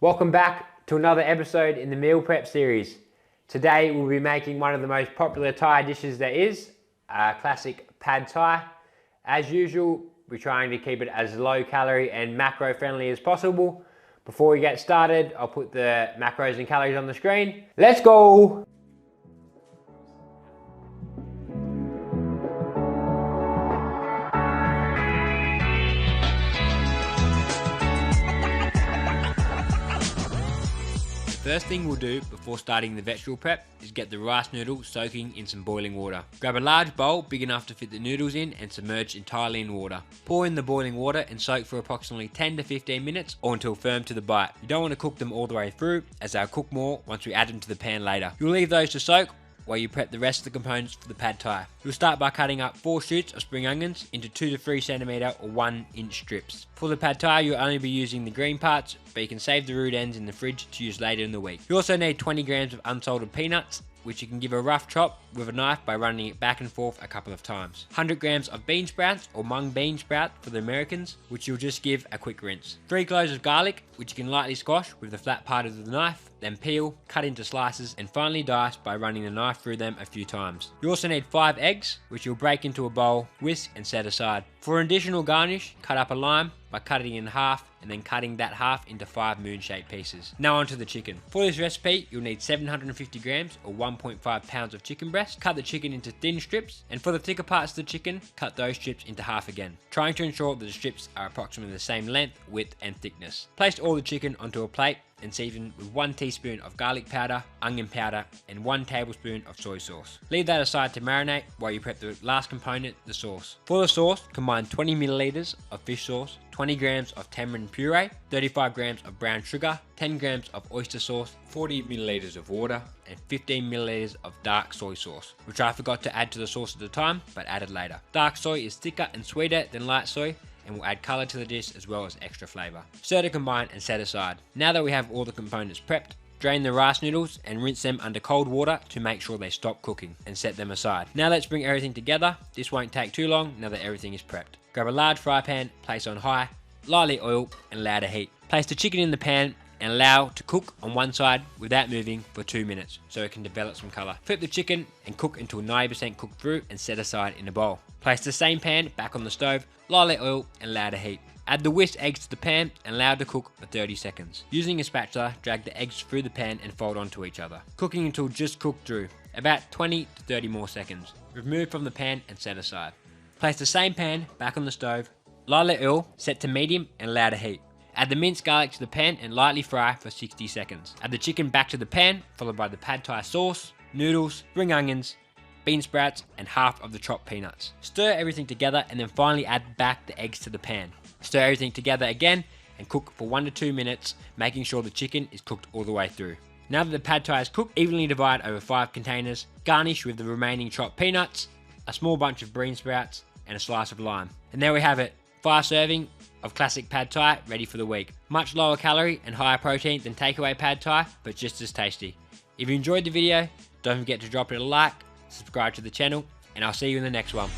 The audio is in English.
Welcome back to another episode in the meal prep series. Today we'll be making one of the most popular Thai dishes there is, a classic pad Thai. As usual, we're trying to keep it as low calorie and macro friendly as possible. Before we get started, I'll put the macros and calories on the screen. Let's go! First thing we'll do before starting the vegetable prep is get the rice noodle soaking in some boiling water. Grab a large bowl big enough to fit the noodles in and submerge entirely in water. Pour in the boiling water and soak for approximately 10 to 15 minutes or until firm to the bite. You don't want to cook them all the way through, as they'll cook more once we add them to the pan later. You'll leave those to soak while you prep the rest of the components for the pad Thai. You'll start by cutting up 4 shoots of spring onions into 2 to 3 centimeter or 1 inch strips. For the pad Thai, you'll only be using the green parts, but you can save the root ends in the fridge to use later in the week. You also need 20 grams of unsalted peanuts, which you can give a rough chop with a knife by running it back and forth a couple of times. 100 grams of bean sprouts or mung bean sprout for the Americans, which you'll just give a quick rinse. 3 cloves of garlic, which you can lightly squash with the flat part of the knife, then peel, cut into slices, and finally dice by running the knife through them a few times. You also need 5 eggs, which you'll break into a bowl, whisk, and set aside. For an additional garnish, cut up a lime by cutting it in half and then cutting that half into 5 moon-shaped pieces. Now onto the chicken. For this recipe, you'll need 750 grams or 1.5 pounds of chicken breast. Cut the chicken into thin strips, and for the thicker parts of the chicken, cut those strips into half again, trying to ensure that the strips are approximately the same length, width, and thickness. Place all the chicken onto a plate and season with 1 teaspoon of garlic powder, onion powder, and 1 tablespoon of soy sauce. Leave that aside to marinate while you prep the last component, the sauce. For the sauce, combine 20 milliliters of fish sauce, 20 grams of tamarind puree, 35 grams of brown sugar, 10 grams of oyster sauce, 40 milliliters of water, and 15 milliliters of dark soy sauce, which I forgot to add to the sauce at the time, but added later. Dark soy is thicker and sweeter than light soy, and will add colour to the dish as well as extra flavour. Stir to combine and set aside. Now that we have all the components prepped, drain the rice noodles and rinse them under cold water to make sure they stop cooking, and set them aside. Now let's bring everything together. This won't take too long now that everything is prepped. Grab a large fry pan, place on high, lightly oil and allow to heat. Place the chicken in the pan and allow to cook on one side without moving for 2 minutes so it can develop some colour. Flip the chicken and cook until 90% cooked through and set aside in a bowl. Place the same pan back on the stove, lightly oil and allow to heat. Add the whisked eggs to the pan and allow to cook for 30 seconds. Using a spatula, drag the eggs through the pan and fold onto each other, cooking until just cooked through, about 20 to 30 more seconds. Remove from the pan and set aside. Place the same pan back on the stove, lightly oil, set to medium and allow to heat. Add the minced garlic to the pan and lightly fry for 60 seconds. Add the chicken back to the pan, followed by the pad Thai sauce, noodles, spring onions, bean sprouts, and half of the chopped peanuts. Stir everything together and then finally add back the eggs to the pan. Stir everything together again and cook for 1 to 2 minutes, making sure the chicken is cooked all the way through. Now that the pad Thai is cooked, evenly divide over 5 containers, garnish with the remaining chopped peanuts, a small bunch of bean sprouts, and a slice of lime. And there we have it, 5 serving of classic pad Thai ready for the week. Much lower calorie and higher protein than takeaway pad Thai, but just as tasty. If you enjoyed the video, don't forget to drop it a like, subscribe to the channel, and I'll see you in the next one.